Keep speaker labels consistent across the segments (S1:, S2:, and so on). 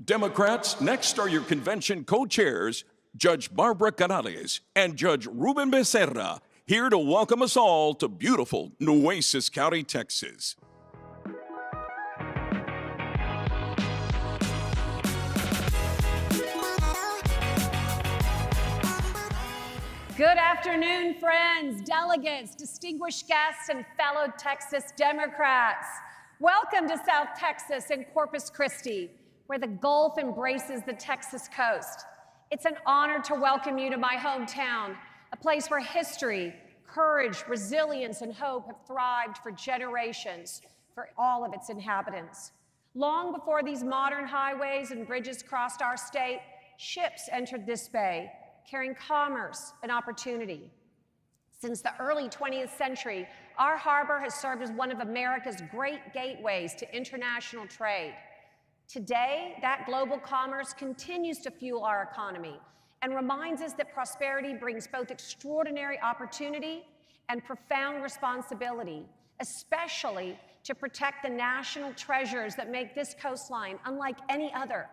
S1: Democrats, next are your convention co-chairs, Judge Barbara Canales and Judge Ruben Becerra, here to welcome us all to beautiful Nueces County, Texas.
S2: Good afternoon, friends, delegates, distinguished guests, and fellow Texas Democrats. Welcome to South Texas and Corpus Christi, where the Gulf embraces the Texas coast. It's an honor to welcome you to my hometown, a place where history, courage, resilience, and hope have thrived for generations for all of its inhabitants. Long before these modern highways and bridges crossed our state, ships entered this bay, carrying commerce and opportunity. Since the early 20th century, our harbor has served as one of America's great gateways to international trade. Today, that global commerce continues to fuel our economy and reminds us that prosperity brings both extraordinary opportunity and profound responsibility, especially to protect the national treasures that make this coastline unlike any other.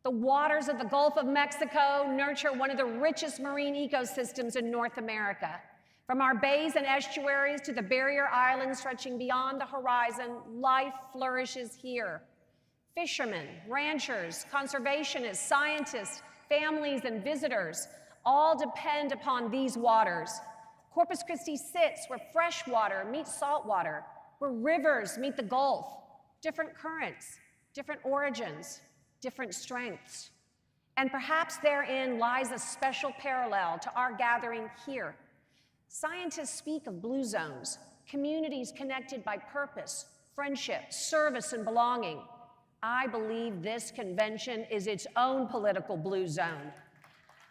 S2: The waters of the Gulf of Mexico nurture one of the richest marine ecosystems in North America. From our bays and estuaries to the barrier islands stretching beyond the horizon, life flourishes here. Fishermen, ranchers, conservationists, scientists, families, and visitors all depend upon these waters. Corpus Christi sits where fresh water meets salt water, where rivers meet the Gulf. Different currents, different origins, different strengths. And perhaps therein lies a special parallel to our gathering here. Scientists speak of blue zones, communities connected by purpose, friendship, service, and belonging. I believe this convention is its own political blue zone.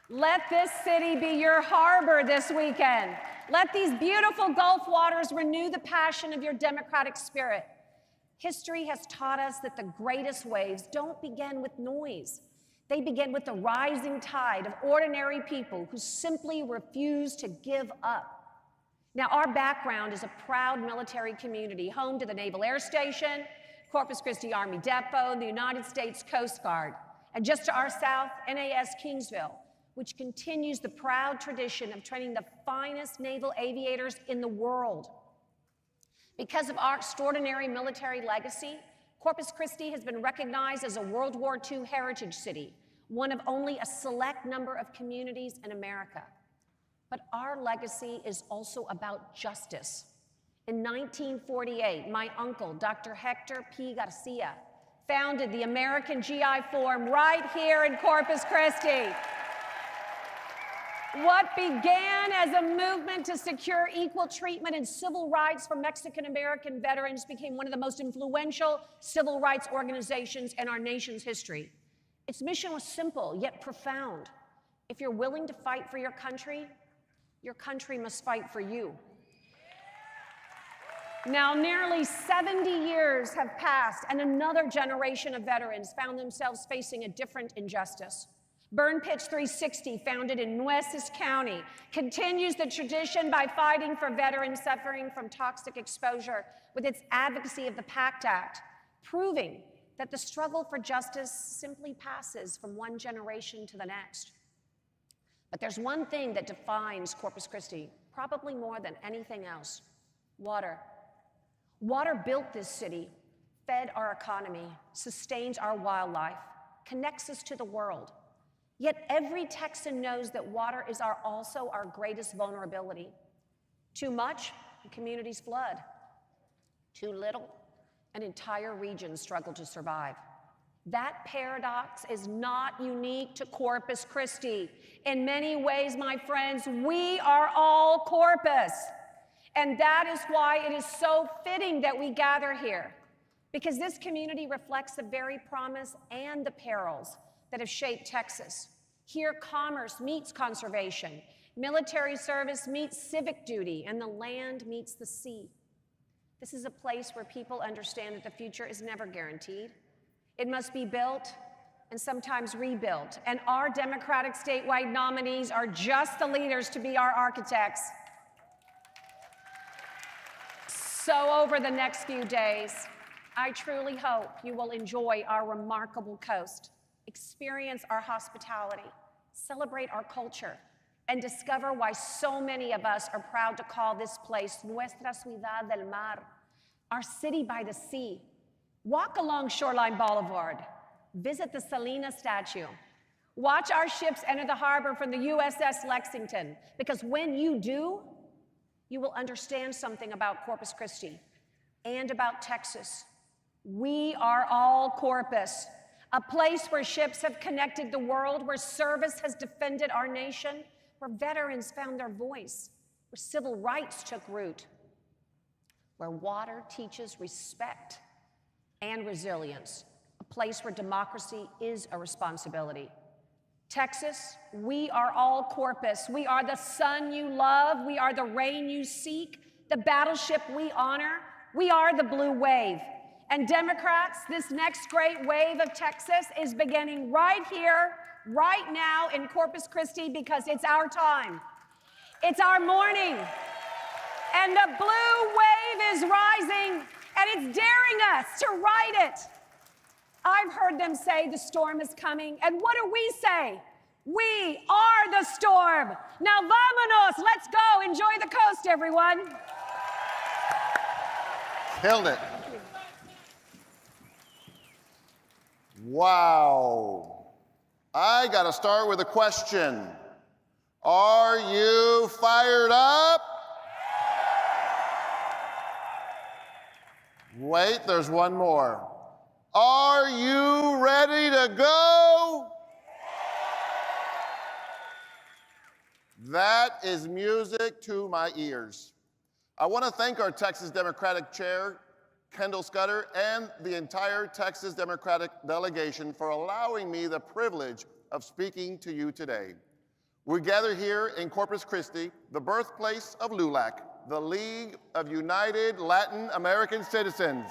S2: Let this city be your harbor this weekend. Let these beautiful Gulf waters renew the passion of your democratic spirit. History has taught us that the greatest waves don't begin with noise. They begin with the rising tide of ordinary people who simply refuse to give up. Now, our background is a proud military community, home to the Naval Air Station, Corpus Christi Army Depot, and the United States Coast Guard. And just to our south, NAS Kingsville, which continues the proud tradition of training the finest naval aviators in the world. Because of our extraordinary military legacy, Corpus Christi has been recognized as a World War II heritage city, one of only a select number of communities in America. But our legacy is also about justice. In 1948, my uncle, Dr. Hector P. Garcia, founded the American GI Forum right here in Corpus Christi. What began as a movement to secure equal treatment and civil rights for Mexican-American veterans became one of the most influential civil rights organizations in our nation's history. Its mission was simple, yet profound. If you're willing to fight for your country must fight for you. Now, nearly 70 years have passed, and another generation of veterans found themselves facing a different injustice. Burn Pitch 360, founded in Nueces County, continues the tradition by fighting for veterans suffering from toxic exposure with its advocacy of the PACT Act, proving that the struggle for justice simply passes from one generation to the next. But there's one thing that defines Corpus Christi, probably more than anything else: water. Water built this city, fed our economy, sustains our wildlife, connects us to the world. Yet every Texan knows that water is also our greatest vulnerability. Too much, and communities flood. Too little, and entire regions struggle to survive. That paradox is not unique to Corpus Christi. In many ways, my friends, we are all Corpus. And that is why it is so fitting that we gather here, because this community reflects the very promise and the perils that have shaped Texas. Here, commerce meets conservation, military service meets civic duty, and the land meets the sea. This is a place where people understand that the future is never guaranteed. It must be built and sometimes rebuilt, and our Democratic statewide nominees are just the leaders to be our architects. So over the next few days, I truly hope you will enjoy our remarkable coast. experience our hospitality, celebrate our culture, and discover why so many of us are proud to call this place Nuestra Ciudad del Mar, our city by the sea. Walk along Shoreline Boulevard, visit the Salina statue, watch our ships enter the harbor from the USS Lexington, because when you do, you will understand something about Corpus Christi and about Texas. We are all Corpus, a place where ships have connected the world, where service has defended our nation, where veterans found their voice, where civil rights took root, where water teaches respect and resilience, a place where democracy is a responsibility. Texas, we are all Corpus. We are the sun you love. We are the rain you seek, the battleship we honor. We are the blue wave. And Democrats, this next great wave of Texas is beginning right here, right now in Corpus Christi, because it's our time. It's our morning. And the blue wave is rising, and it's daring us to ride it. I've heard them say the storm is coming, and what do we say? We are the storm. Now vámonos, let's go. Enjoy the coast, everyone.
S3: Killed it. Wow. I got to start with a question. Are you fired up? Wait, there's one more. Are you ready to go? That is music to my ears. I want to thank our Texas Democratic Chair, Kendall Scudder, and the entire Texas Democratic delegation for allowing me the privilege of speaking to you today. We gather here in Corpus Christi, the birthplace of LULAC, the League of United Latin American Citizens.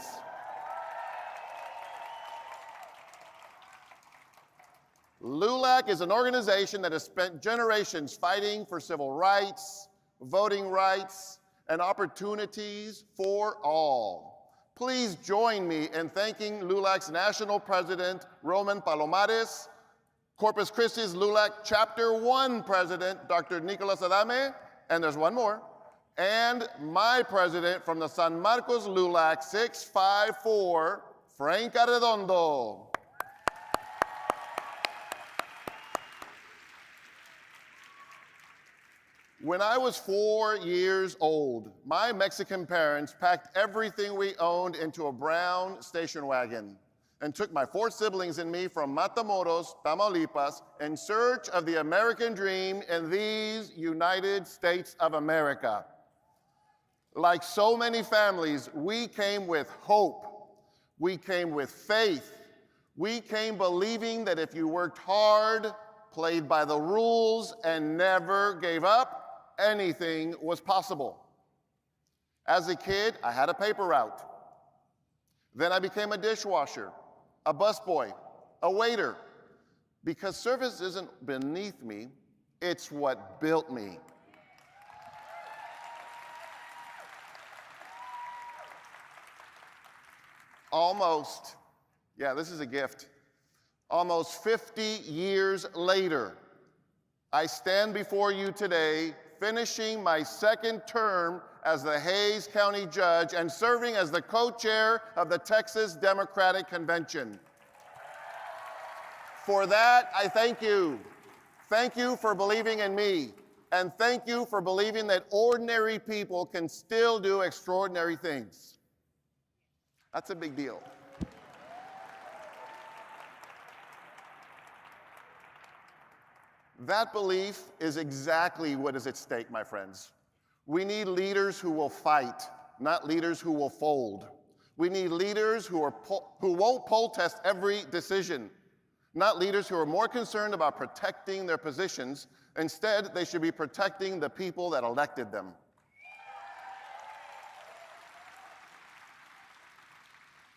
S3: LULAC is an organization that has spent generations fighting for civil rights, voting rights, and opportunities for all. Please join me in thanking LULAC's National President, Roman Palomares, Corpus Christi's LULAC Chapter 1 President, Dr. Nicolas Adame, and there's one more, and my president from the San Marcos LULAC 654, Frank Arredondo. When I was 4 years old, my Mexican parents packed everything we owned into a brown station wagon and took my 4 siblings and me from Matamoros, Tamaulipas, in search of the American dream in these United States of America. Like so many families, we came with hope. We came with faith. We came believing that if you worked hard, played by the rules, and never gave up, anything was possible. As a kid, I had a paper route. Then I became a dishwasher, a busboy, a waiter, because service isn't beneath me, it's what built me. Almost 50 years later, I stand before you today finishing my 2nd term as the Hays County Judge and serving as the co-chair of the Texas Democratic Convention. For that, I thank you. Thank you for believing in me, and thank you for believing that ordinary people can still do extraordinary things. That's a big deal. That belief is exactly what is at stake, my friends. We need leaders who will fight, not leaders who will fold. We need leaders who won't poll test every decision, not leaders who are more concerned about protecting their positions. Instead, they should be protecting the people that elected them.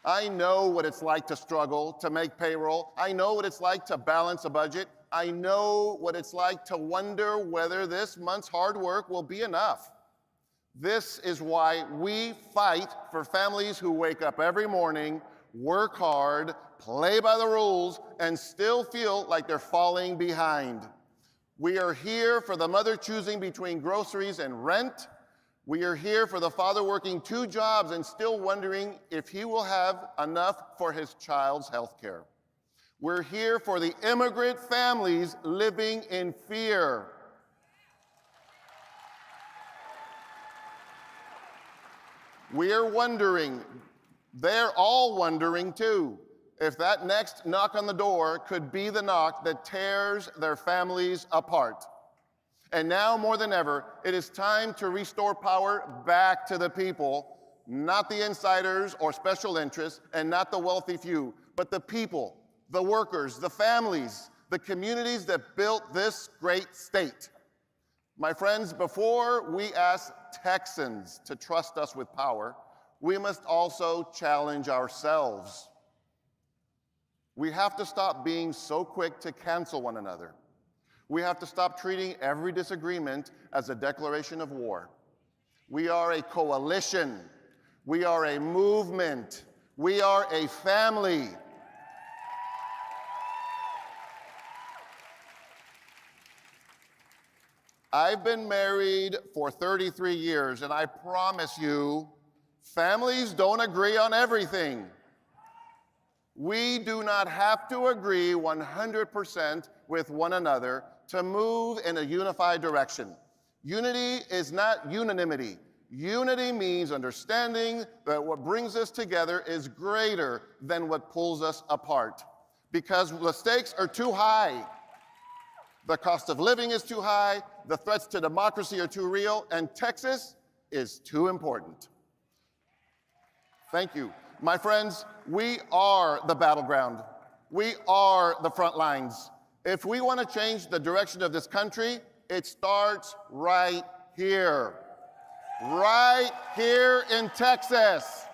S3: I know what it's like to struggle, to make payroll. I know what it's like to balance a budget. I know what it's like to wonder whether this month's hard work will be enough. This is why we fight for families who wake up every morning, work hard, play by the rules, and still feel like they're falling behind. We are here for the mother choosing between groceries and rent. We are here for the father working 2 jobs and still wondering if he will have enough for his child's health care. We're here for the immigrant families living in fear. We're wondering, they're all wondering too, if that next knock on the door could be the knock that tears their families apart. And now more than ever, it is time to restore power back to the people, not the insiders or special interests, and not the wealthy few, but the people, the workers, the families, the communities that built this great state. My friends, before we ask Texans to trust us with power, we must also challenge ourselves. We have to stop being so quick to cancel one another. We have to stop treating every disagreement as a declaration of war. We are a coalition. We are a movement. We are a family. I've been married for 33 years, and I promise you, families don't agree on everything. We do not have to agree 100% with one another to move in a unified direction. Unity is not unanimity. Unity means understanding that what brings us together is greater than what pulls us apart. Because the stakes are too high. The cost of living is too high, the threats to democracy are too real, and Texas is too important. Thank you. My friends, we are the battleground. We are the front lines. If we want to change the direction of this country, it starts right here. Right here in Texas.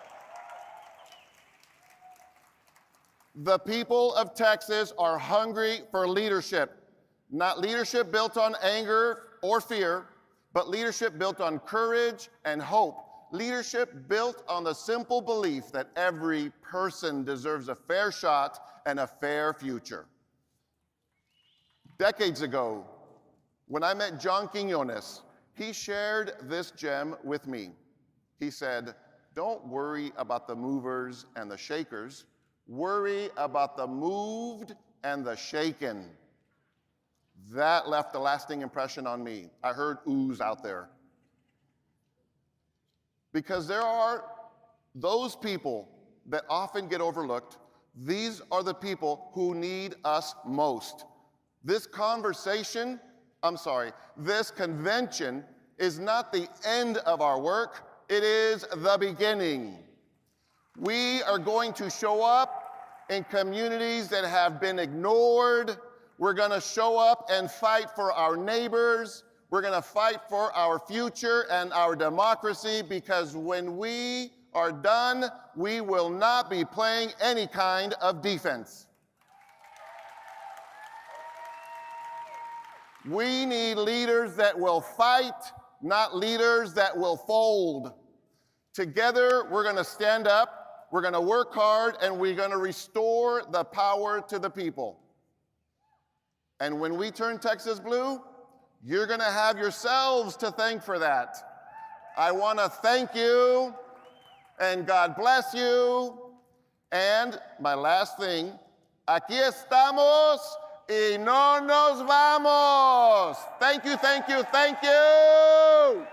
S3: The people of Texas are hungry for leadership. Not leadership built on anger or fear, but leadership built on courage and hope. Leadership built on the simple belief that every person deserves a fair shot and a fair future. Decades ago, when I met John Quiñones, he shared this gem with me. He said, "Don't worry about the movers and the shakers. Worry about the moved and the shaken." That left a lasting impression on me. I heard oohs out there. Because there are those people that often get overlooked. These are the people who need us most. This convention is not the end of our work, it is the beginning. We are going to show up in communities that have been ignored. We're going to show up and fight for our neighbors. We're going to fight for our future and our democracy, because when we are done, we will not be playing any kind of defense. We need leaders that will fight, not leaders that will fold. Together, we're going to stand up, we're going to work hard, and we're going to restore the power to the people. And when we turn Texas blue, you're going to have yourselves to thank for that. I want to thank you, and God bless you. And my last thing, aquí estamos y no nos vamos. Thank you, thank you, thank you.